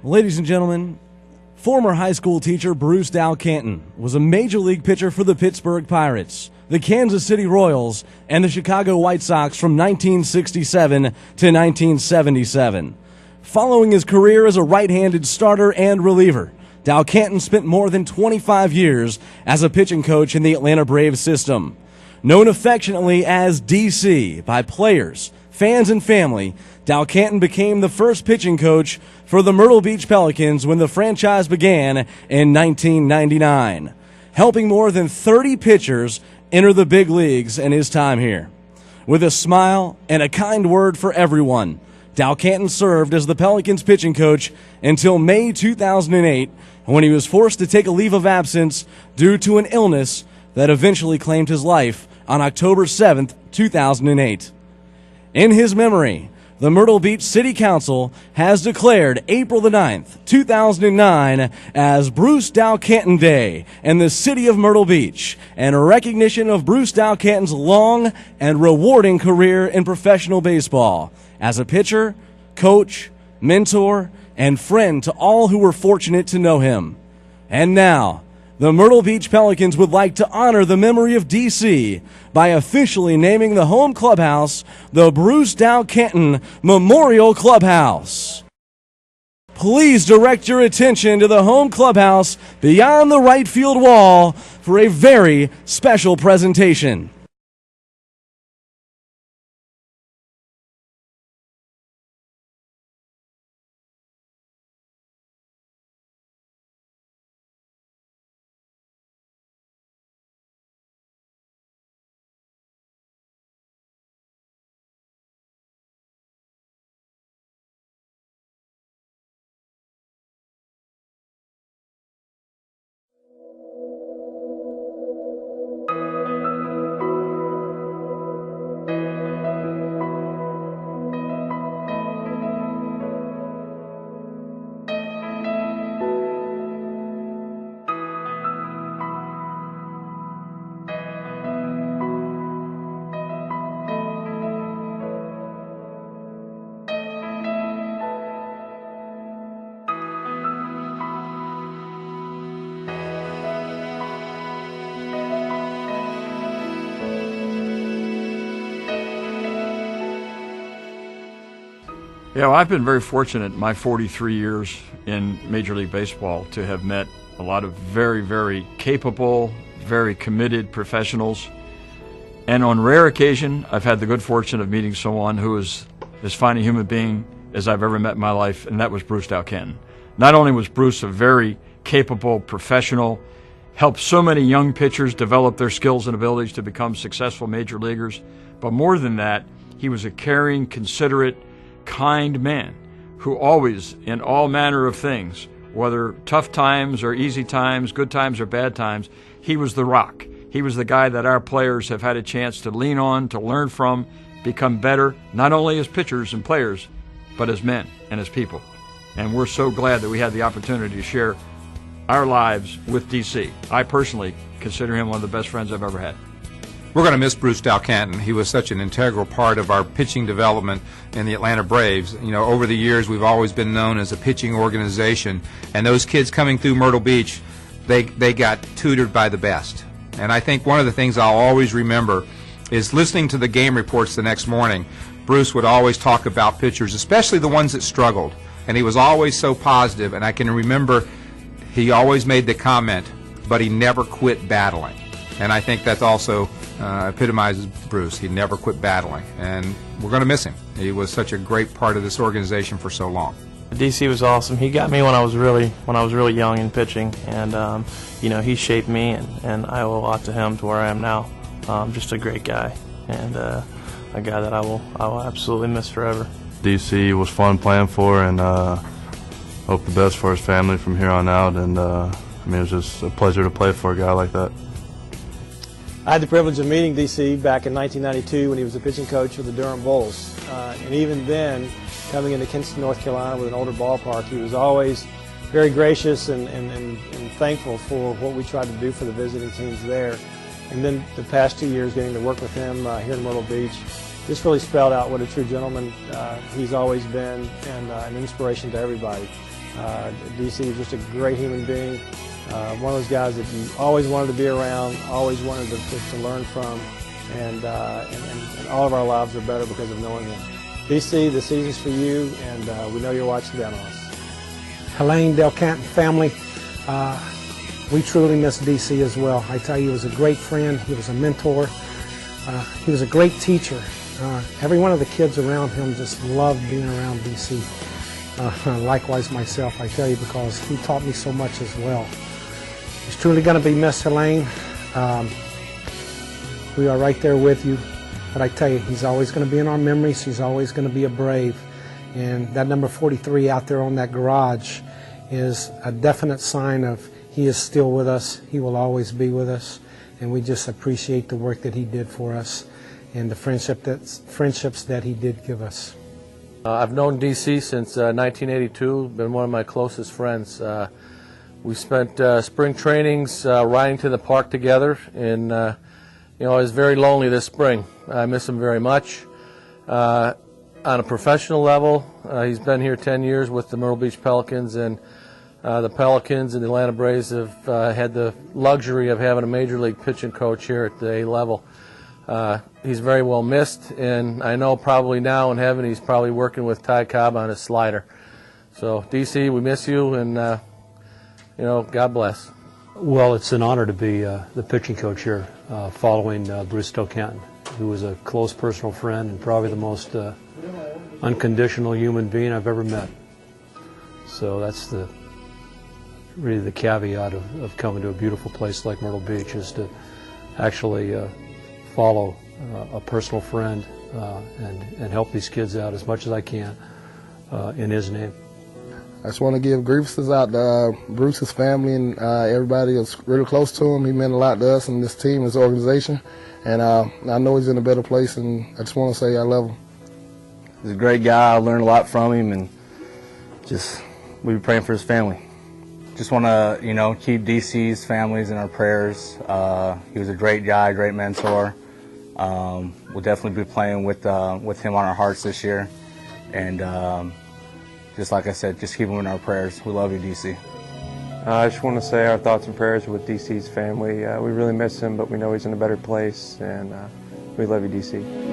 Ladies and gentlemen, former high school teacher Bruce Dal Caton was a major league pitcher for the Pittsburgh Pirates, the Kansas City Royals, and the Chicago White Sox from 1967 to 1977. Following his career as a right-handed starter and reliever, Dal Canton spent more than 25 years as a pitching coach in the Atlanta Braves system. Known affectionately as DC by players, fans, and family, Dal Canton became the first pitching coach for the Myrtle Beach Pelicans when the franchise began in 1999, helping more than 30 pitchers enter the big leagues in his time here. With a smile and a kind word for everyone, Dal Canton served as the Pelicans pitching coach until May 2008, when he was forced to take a leave of absence due to an illness that eventually claimed his life on October 7, 2008. In his memory, the Myrtle Beach City Council has declared April the 9th, 2009 as Bruce Dal Caton Day in the city of Myrtle Beach, in recognition of Bruce Dal Caton's long and rewarding career in professional baseball as a pitcher, coach, mentor, and friend to all who were fortunate to know him. And now, the Myrtle Beach Pelicans would like to honor the memory of DC by officially naming the home clubhouse the Bruce Dal Caton Memorial Clubhouse. Please direct your attention to the home clubhouse beyond the right field wall for a very special presentation. Yeah, well, I've been very fortunate in my 43 years in Major League Baseball to have met a lot of very, very capable, very committed professionals. And on rare occasion, I've had the good fortune of meeting someone who is as fine a human being as I've ever met in my life, and that was Bruce Dal Caton. Not only was Bruce a very capable professional, helped so many young pitchers develop their skills and abilities to become successful major leaguers, but more than that, he was a caring, considerate, kind man who always, in all manner of things, whether tough times or easy times, good times or bad times, he was the rock. He was the guy that our players have had a chance to lean on, to learn from, become better, not only as pitchers and players, but as men and as people. And we're so glad that we had the opportunity to share our lives with DC. I personally consider him one of the best friends I've ever had. We're going to miss Bruce Dal Canton. He was such an integral part of our pitching development in the Atlanta Braves. You know, over the years, we've always been known as a pitching organization, and those kids coming through Myrtle Beach, they got tutored by the best. And I think one of the things I'll always remember is listening to the game reports the next morning. Bruce would always talk about pitchers, especially the ones that struggled, and he was always so positive. And I can remember he always made the comment, but he never quit battling. And I think that also epitomizes Bruce. He never quit battling, and we're going to miss him. He was such a great part of this organization for so long. DC was awesome. He got me when I was really young in pitching, and you know, he shaped me, and I owe a lot to him to where I am now. Just a great guy, and a guy that I will absolutely miss forever. DC was fun playing for, and hope the best for his family from here on out. And I mean, it was just a pleasure to play for a guy like that. I had the privilege of meeting DC back in 1992 when he was the pitching coach for the Durham Bulls. And even then, coming into Kinston, North Carolina with an older ballpark, he was always very gracious and thankful for what we tried to do for the visiting teams there. And then the past 2 years getting to work with him here in Myrtle Beach just really spelled out what a true gentleman he's always been, and an inspiration to everybody. DC is just a great human being, one of those guys that you always wanted to be around, always wanted to learn from, and all of our lives are better because of knowing him. DC, the season's for you, and we know you're watching down on us. Helene, Dal Canton family, we truly miss DC as well. I tell you, he was a great friend, he was a mentor, he was a great teacher. Every one of the kids around him just loved being around DC. Likewise myself, I tell you, because he taught me so much as well. He's truly going to be missed, Helene. We are right there with you. But I tell you, he's always going to be in our memories. He's always going to be a Brave. And that number 43 out there on that garage is a definite sign of he is still with us. He will always be with us. And we just appreciate the work that he did for us and the friendships that he did give us. I've known DC since 1982, been one of my closest friends. We spent spring trainings riding to the park together, and you know, I was very lonely this spring. I miss him very much. On a professional level, he's been here 10 years with the Myrtle Beach Pelicans, and the Pelicans and the Atlanta Braves have had the luxury of having a major league pitching coach here at the A level. He's very well missed, and I know probably now in heaven he's probably working with Ty Cobb on his slider. So, DC, we miss you, and you know, God bless. Well, it's an honor to be the pitching coach here, following Bruce Dal Caton, who was a close personal friend and probably the most unconditional human being I've ever met. So that's really the caveat of coming to a beautiful place like Myrtle Beach, is to actually follow a personal friend and help these kids out as much as I can in his name. I just want to give grievances out to Bruce's family and everybody that's really close to him. He meant a lot to us and this team, this organization, and I know he's in a better place, and I just want to say I love him. He's a great guy. I learned a lot from him, and just we'll be praying for his family. Just want to, you know, keep DC's families in our prayers. He was a great guy, great mentor. We'll definitely be playing with him on our hearts this year, and just like I said, just keep him in our prayers. We love you, DC. I just want to say our thoughts and prayers with DC's family. We really miss him, but we know he's in a better place, and we love you, DC.